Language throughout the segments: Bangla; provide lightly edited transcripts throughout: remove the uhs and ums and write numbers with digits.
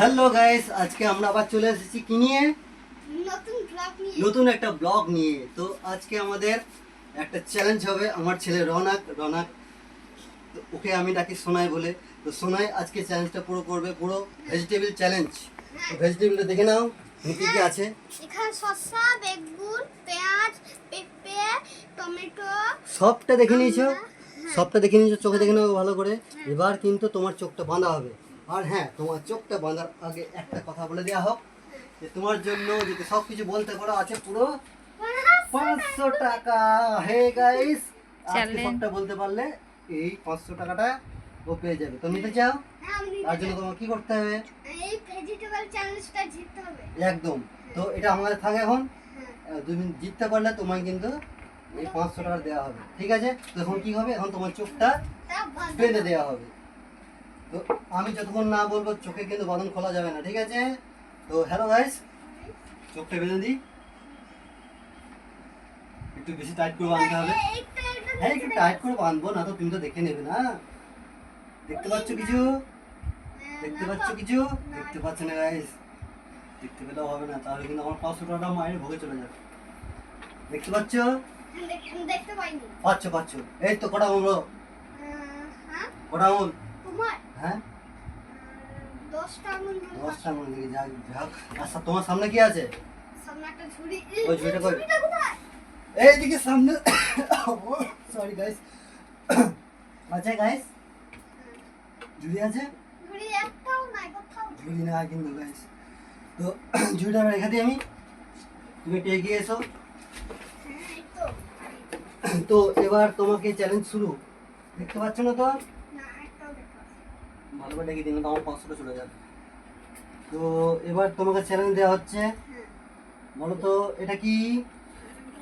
হ্যালো গাইস, আজকে আমরা আবার চলে এসেছি কি নিয়ে? নতুন একটা ব্লগ নিয়ে। তো আজকে আমাদের একটা চ্যালেঞ্জ হবে। আমার ছেলে রনাক তো ওকে আমি ডাকি সোনাই বলে। তো সোনাই আজকে চ্যালেঞ্জটা পুরো করবে, পুরো ভেজিটেবল চ্যালেঞ্জ। তো ভেজিটেবলটা দেখে নাও কি কি আছে। এখানে শসা, বেগুন, পেঁয়াজ, পেঁপে, টমেটো সবটা দেখে নিয়েছো? সবটা দেখে নিয়েছো, চোখে দেখে নাও ভালো করে। এবার কিন্তু তোমার চোখটা বাঁধা হবে। আর হ্যাঁ, তোমার চোখটা বাঁধার আগে একটা কথা বলে দেওয়া হোক যে তোমার জন্য যদি সব কিছু বলতে পারো আছে পুরো 500 টাকা। হে গাইস, আজকে সবটা বলতে পারলে এই 500 টাকাটা ও পেয়ে যাবে। তো নিতে চাও? তার জন্য তোমাকে কি করতে হবে? এই ভেজিটেবল চ্যালেঞ্জটা জিততে হবে একদম। তো এটা আমাদের থাকে এখন। তুমি জিততে পারলে তোমায় কিন্তু এই 500 টাকা দেওয়া হবে, ঠিক আছে? তো এখন কি হবে, এখন তোমার চোখটা বেঁধে দেওয়া হবে। তো আমি যতক্ষণ না বলবো চোখে কিন্তু বাঁধন খোলা যাবে না, ঠিক আছে? তো হ্যালো গাইস, চোখটা বেঁধে দিই। একটু বেশি টাইট করে বাঁধতে হবে। হ্যাঁ, একটু টাইট করে বাঁধবো, না তো তুমি তো দেখে নেবে না। দেখতে পাচ্ছ কিছু? দেখতে পাচ্ছ কিছু? দেখতে পাচ্ছ না গাইস? দেখতে পেলেও হবে না, তাহলে কিন্তু আমার 500 টাকা মায়ের ভোগে চলে যাবে। দেখতে পাচ্ছ? দেখতে পাইনি। পাচ্ছ। এই তো কটা আঙুল? হ্যাঁ কটা আঙুল? তোমার হ্যাঁ, 10টা আঙুল 10টা আঙুল দিকে যাক যাক। আচ্ছা, তোমার সামনে কি আছে? সামনে একটা ঝুড়ি। ওই ঝুড়িটা কই? ঝুড়িটা কোথায়? এইদিকে সামনে। Sorry guys. আচ্ছা গাইস, ঝুড়ি আছে? ঝুড়ি একটাও নাই কোথাও। ঝুড়ি না কিন্তু গাইস। তো ঝুড়িটা আমি রেখে দিই আমি। তুমি একটু এগিয়ে এসো। এই তো। তো এবার তোমাকে চ্যালেঞ্জ শুরু। দেখতে পাচ্ছ না তো? না, একটাও দেখা যাচ্ছে না। ভালো করে ডেকে দিন, তো আমার 500টা চলে যাবে। তো এবার তোমাকে চ্যালেঞ্জ দেওয়া হচ্ছে। হ্যাঁ। বলো তো এটা কি?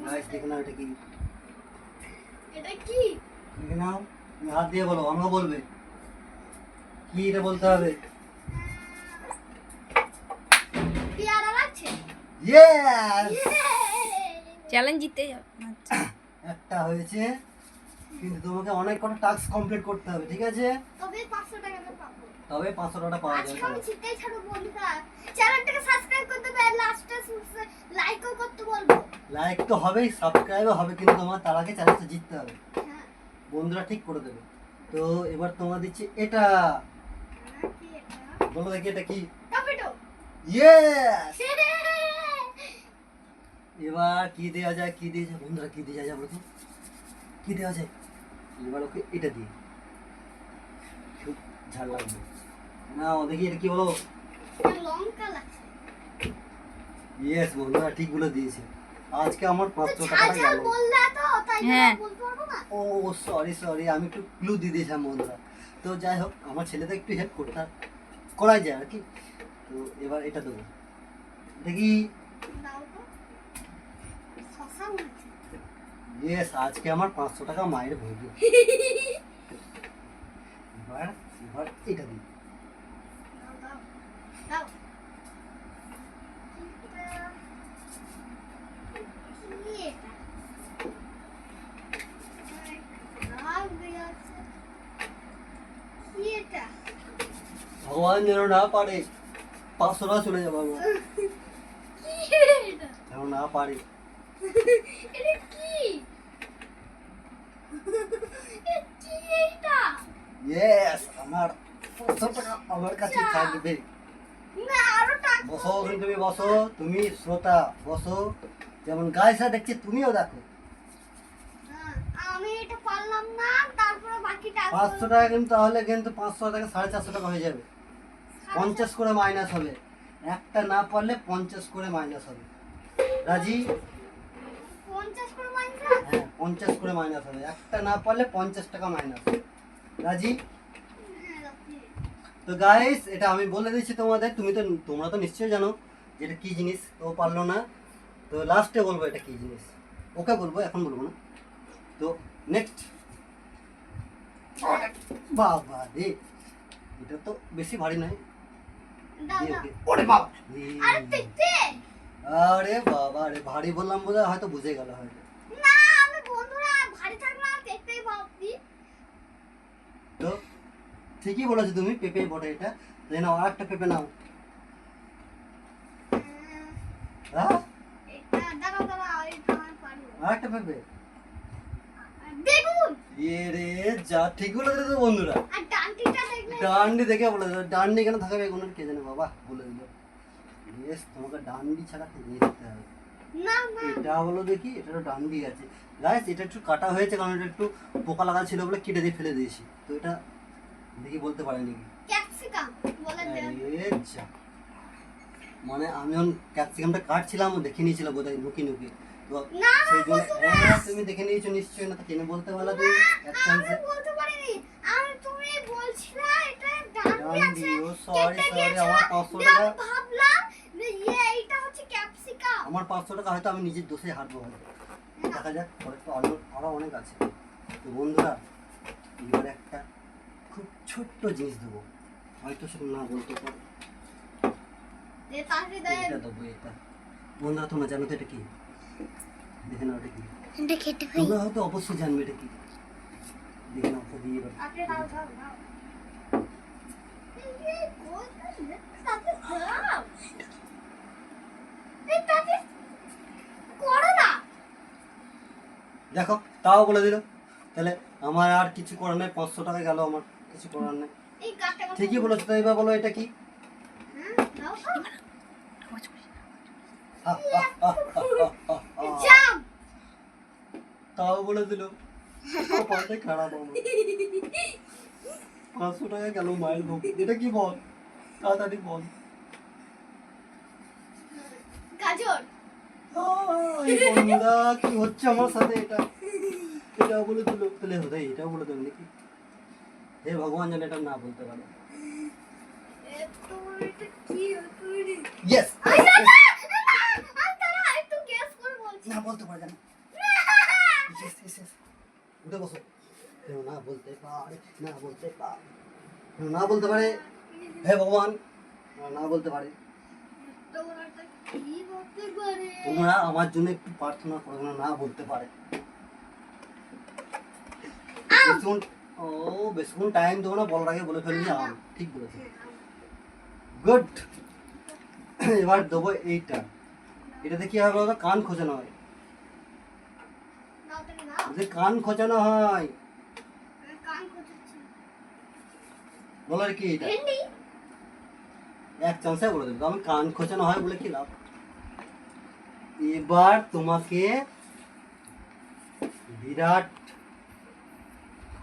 গাইস দেখে নাও এটা কি। এটা কি? দেখে নাও, তুমি হাত দিয়ে বলো, আমাকে বলবে কি এটা বলতে হবে। পেয়ারা লাগছে। ইয়েস, চ্যালেঞ্জ জিতে যাবে। একটা হয়েছে। কিন্তু তোমাকে অনেক কটা টাস্ক কমপ্লিট করতে হবে, ঠিক আছে? তবে 500 টাকাটা পাবো। তবে 500 টাকা পাওয়া আজকে যাবে। আমি জিতেই ছাড়বো বন্ধুরা। চ্যানেলটাকে সাবস্ক্রাইব করতে হবে, লাস্টে লাইকও করতে বলবো। লাইক তো হবেই, সাবস্ক্রাইবও হবে, কিন্তু তোমার তার আগে চ্যালেঞ্জটা জিততে হবে। হ্যাঁ। বন্ধুরা ঠিক করে দেবে। তো এবার তোমার দিচ্ছি এটা। কি এটা? বলো দেখি এটা কি? টমেটো। ইয়েস। এবার কি দেওয়া যায়, কি দিয়ে যায় বন্ধুরা, কি দেওয়া যায় বলো তো? কি দেওয়া যায়? এবার ওকে এটা দিই, খুব ঝাল লাগবে না। দেখি এটা কি বলো? লঙ্কা লাগছে। ইয়েস, বন্ধুরা ঠিক বলে দিয়েছে। আজকে আমার 500 টাকা ঝাল ঝাল গেল। বললে তো তাই হ্যাঁ। বলতে পারবো না। ও সরি, আমি একটু ক্লু দিয়ে দিয়েছিলাম বন্ধুরা। তো যাই হোক, আমার ছেলেটা একটু হেল্প করতে করাই যায় আর কি। তো এবার এটা দেবো। দেখি। দাও তো। শসা মনে ইয়েস, আজকে আমার 500 টাকা মায়ের ভোগে। এবার এবার এটা দিই। দাও দাও দাও। কি এটা? রাগ দেয়া আছে। কি এটা? ভগবান যেন না পারে 500 টাকা চলে যাবো আমার, কি এটা? যেন না পারে। এটা কি? এ কি এটা? ইয়েস, আমার 500 টাকা আমার কাছে থাকবে। না, আরো টাকা। বসো, তুমি বসো, তুমি শ্রোতা বসো। যেমন গাইসা দেখছি তুমিও দেখো। হ্যাঁ, আমি এটা পারলাম না, তারপরে বাকিটা 500 টাকা কিন্তু, তাহলে কিন্তু 500 টাকা 450 টাকা হয়ে যাবে। 50 করে মাইনাস হবে। একটা না পারলে 50 করে মাইনাস হবে। রাজি? 50 করে মাইনাস। হ্যাঁ, 50 করে মাইনাস হবে। একটা না পারলে 50 টাকা মাইনাস। রাজি? তো গাইস, এটা আমি বলে দিচ্ছি তোমাদের, তোমরা তো নিশ্চয়ই জানো যে এটা কি জিনিস। ও পারলো না, তো লাস্টে বলবো এটা কি জিনিস। ওকে বলবো, এখন বলবো না। তো নেক্সট। বাবা রে, এটা তো বেশি ভারী নয়। দাও দে দাও। ওকে। ওরে বাবা। আরে পেঁপে। আরে বাবা রে, ভারী বললাম বলে হয়তো বুঝে গেল হয়তো। না, আমি বন্ধুরা ভারী থাকলে আর পেঁপেই ভাবছি। তো ঠিকই বলেছো তুমি, পেঁপে বটে এটা। নাও, আর একটা পেঁপে নাও। হ্যাঁ এটা দাঁড়াও দাঁড়াও এটা আমি পারবো আর একটা পেঁপে বেগুন এ রে যা ঠিক বলে দিলে তো বন্ধুরা। আর ডান্ডিটা দেখলে ডান্ডি দেখে বলে দিল, ডান্ডি কেন থাকবে বেগুনের কে জানে বাবা বলে দিল। বেশ তোমাকে ডান্ডি ছাড়া খেয়ে যেতে হবে। না না এটা হলো দেখি, এটা তো ডান্ডি আছে গাইস, এটা একটু কাটা হয়েছে কারণ এটা একটু পোকা লাগা ছিল বলে কেটে দিয়ে ফেলে দিয়েছি। তো এটা দেখি বলতে পারিনি কি। ক্যাপসিকাম বলে দেন আরে যা। মানে আমি যখন ক্যাপসিকামটা কাটছিলাম ও দেখে নিয়েছিল বোধহয় লুকিয়ে লুকিয়ে। তো না সেই জন্য হ্যাঁ, তুমি দেখে নিয়েছো নিশ্চয়ই, না তো কেন বলতে পারলা তুমি এক আমি চান্সে। বলতে পারিনি আমি তুমি বলছিলা এটা ডান্ডি ডান্ডি, আছে ও সরি কেটে সরি, দিয়েছো আমার 500 দিয়ে টাকা, আমি ভাবলাম যে এইটা হচ্ছে ক্যাপসিকাম আমার 500 টাকা হয়তো আমি নিজের দোষে হারবো হয়তো। দেখা যাক, পরে তো আরো অনেক আছে। তো বন্ধুরা এবার একটা খুব ছোট্ট জিনিস দেবো, হয়তো সেটা না বলতে পারো। যে তাহলে দেন এটা দেবো এটা। বন্ধুরা তোমরা জানো তো এটা কি? দেখে নাও এটা কি। এটা খেতে তোমরা হয়তো অবশ্যই জানবে এটা কি। দেখে নাও তো দিয়ে এবার। আপনি দাও দাও দাও এই কোথায় সাথে দাও এই তাতে করো না দেখো তাও বলে দিল। তাহলে আমার আর কিছু করার নেই, 500 টাকা গেল আমার, কিছু করার নেই। এই কাটটা ঠিকই বলেছো, তো এবার বলো এটা কি? দাও আহ, আহ, আহ, আহ, আহ, আহ। জাম তাও বলে দিল। কপালটাই খারাপ আমার। 500 টাকা গেল মায়ের ভোগ। এটা কি বল, তাড়াতাড়ি বল। গাজর এই বন্ধুরা কি হচ্ছে আমার সাথে? এটা এটাও বলে দিল, তাহলে হতে এটাও বলে দেবেন নাকি? হে ভগবান যেন এটা না বলতে পারে। এতো এটা কি তুই ইয়েস, আমি তারা একটু গেস করে বলছি না বলতে পারে জানো। ইয়েস ইয়েস ইয়েস, উঠে বসো। কেন না বলতে পারে, না বলতে পারে, কেন না বলতে পারে। হে ভগবান, না বলতে পারে। তোমরা তো কি বলতে পারে তোমরা আমার জন্য একটু প্রার্থনা করো, যেন না বলতে পারে। বেশিক্ষণ ও বেশিক্ষণ টাইম দেবো না, বলার আগে বলে ফেলবি আম। ঠিক বলেছো, গুড। এবার দেবো এইটা। এটাতে কি হয় বলতো? কান খোঁচানো হয়। দাও তুমি দাও যে কান খোঁচানো হয়, কান কোথাচ্ছি বলার কি এটা? ভেন্ডি এক চান্সে বলে দেবো, আমি কান খোঁচানো হয় বলে কি লাভ। এবার তোমাকে বিরাট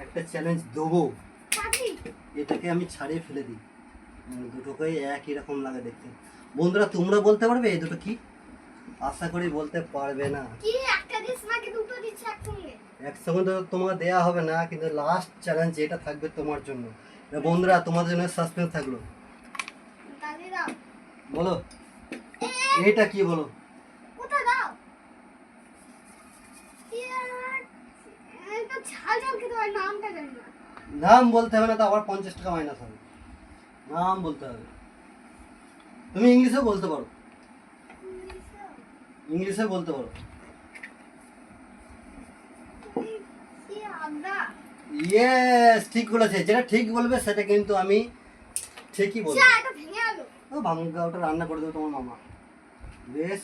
একটা চ্যালেঞ্জ দেবো। চাবি এটাকে আমি ছাড়িয়ে ফেলে দিই। দুটোকেই একই রকম লাগে দেখতে। বন্ধুরা তোমরা বলতে পারবে এই দুটো কি? আশা করি বলতে পারবে না। কি একটা দিস নাকি দুটো দিচ্ছে একসঙ্গে একসঙ্গে তো তোমার দেয়া হবে না, কিন্তু লাস্ট চ্যালেঞ্জ এটা থাকবে তোমার জন্য। বন্ধুরা তোমাদের জন্য সাসপেন্স থাকলো। তাহলে দাও বলো এটা কি বলো? কোথায় দাও এটা ঝাল ঝাল খেতে হয় নামটা জানি না নাম বলতে হবে না, তো আবার 50 টাকা মাইনাস হবে। নাম বলতে হবে। তুমি ইংলিশেও বলতে পারো, ইংলিশে বলতে পারো। কি আদা ইয়েস, ঠিক বলেছে। যেটা ঠিক বলবে সেটা কিন্তু আমি ঠিকই বলবো। যা এটা ভেঙে গেল ও ভাঙ্গা, ওটা রান্না করে দেবো তোমার মামা। বেশ,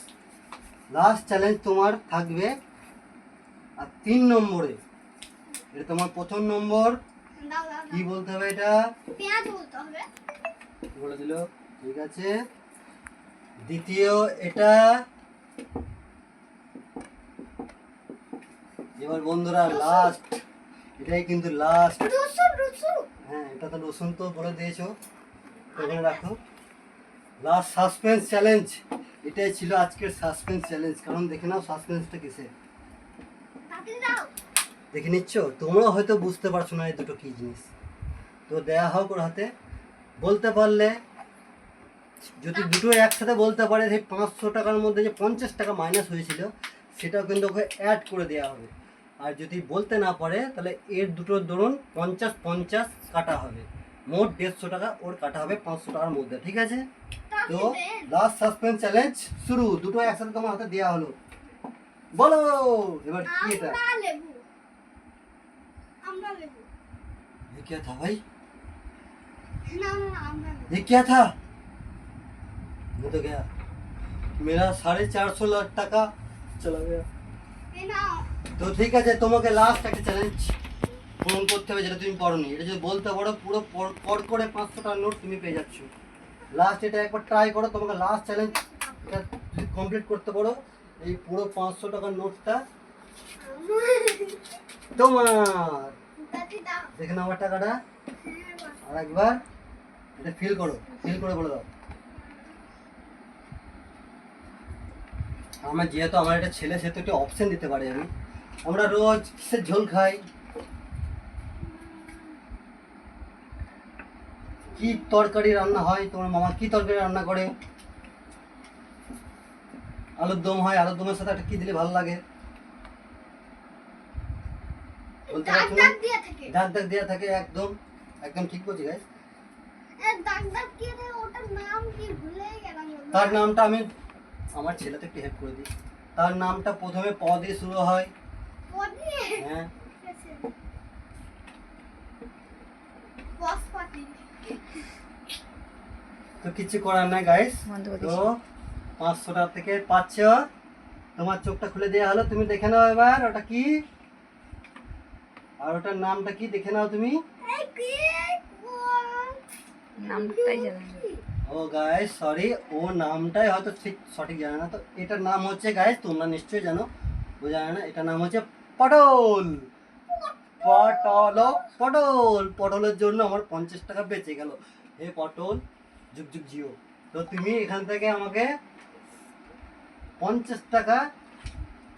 লাস্ট চ্যালেঞ্জ তোমার থাকবে। আর 3 নম্বরে, এটা তোমার প্রথম নম্বর। দাও দাও কি বলতে হবে এটা? পেঁয়াজ বলতে হবে বলে দিল, ঠিক আছে। দ্বিতীয় এটা। এবার বন্ধুরা লাস্ট, এটাই কিন্তু লাস্ট। রসুন রসুন হ্যাঁ, এটা তো রসুন তো বলে দিয়েছো, ওখানে রাখো। লাস্ট সাসপেন্স চ্যালেঞ্জ, এটাই ছিল আজকের সাসপেন্স চ্যালেঞ্জ। কারণ দেখে নাও সাসপেন্সটা কিসে, তাড়াতাড়ি দাও দেখে নিচ্ছ। তোমরা হয়তো বুঝতে পারছো না এই দুটো কি জিনিস। তো দেয়া হোক ওর হাতে। বলতে পারলে, যদি দুটো একসাথে বলতে পারে, সেই 500 টাকার মধ্যে যে 50 টাকা মাইনাস হয়েছিল সেটাও কিন্তু ওকে অ্যাড করে দেওয়া হবে। আর যদি বলতে না পারে তাহলে এর দুটোর ধরুন 50-50 কাটা হবে। মোট 150 টাকা ওর কাটা হবে 500 টাকার মধ্যে, ঠিক আছে? তো লাস্ট সাসপেন্স চ্যালেঞ্জ শুরু। দুটো একসাথে তোমার হাতে দেওয়া হলো। বলো এবার কি এটা? আমরা লেবু আমরা লেবু ये क्या था भाई? না না আমরা লেবু ये क्या था? वो तो गया। मेरा 450 लाख টাকা চলা গয়া। এই নাও। তো ঠিক আছে, তোমাকে লাস্ট একটা চ্যালেঞ্জ পূরণ করতে হবে, যেটা তুমি পড়োনি। এটা যদি বলতে পারো পুরো পর করে 500 টাকার নোট তুমি পেয়ে যাচ্ছ। লাস্ট এটা একবার ট্রাই করো, তোমাকে লাস্ট চ্যালেঞ্জ যদি কমপ্লিট করতে পারো, এই পুরো 500 টাকার নোটটা তোমার। দাদি দাও। দেখে নাও আমার টাকাটা, হ্যাঁ, বাবা। আর একবার এটা ফিল করো, ফিল করে বলে দাও। আমার যেহেতু আমার একটা ছেলে, সেহেতু একটা অপশন দিতে পারি আমি। আমরা রোজ কিসের ঝোল খাই, কি তরকারি রান্না হয়, তোমার মামা কি তরকারি রান্না করে? আলুর দম হয়, আলুর দমের সাথে একটা কি দিলে ভালো লাগে? বলতে দাগ পারছো না? দাগ দিয়ে থাকে। দাগ দাগ দেওয়া থাকে, একদম একদম ঠিক বলছি গাইস। দাগ দাগ দিয়ে থাকে, ওটার নাম কি ভুলে গেলাম। তার নামটা আমি আমার ছেলেতে একটু হেল্প করে দিই। তার নামটা প্রথমে প দিয়ে শুরু হয়। পদি। হ্যাঁ, ঠিক আছে। বসপাতি। তো কিছু করার নাই গাইস। বন্ধ করে তো দিয়েছি। 500 টাকা থেকে পাচ্ছ, তোমার চোখটা খুলে দেওয়া হলো। তুমি দেখে নাও এবার ওটা কি, আর ওটার নামটা কি দেখে নাও তুমি। এই কি? নামটাই জানা নেই। ও গাইস সরি, ও নামটাই হয়তো ঠিক সঠিক জানে না। তো এটার নাম হচ্ছে গাইস, তোমরা নিশ্চয়ই জানো, ও জানে না, এটার নাম হচ্ছে পটল। পটল, পটল। পটলের জন্য আমার 50 টাকা বেঁচে গেল। হে পটল, যুগ যুগ জিও। তো তুমি এখান থেকে আমাকে 50 টাকা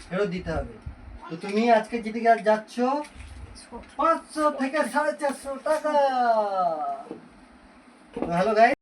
ফেরত দিতে হবে। তো তুমি আজকে জিতে যাচ্ছ 500 থেকে 450 টাকা। Hello guys.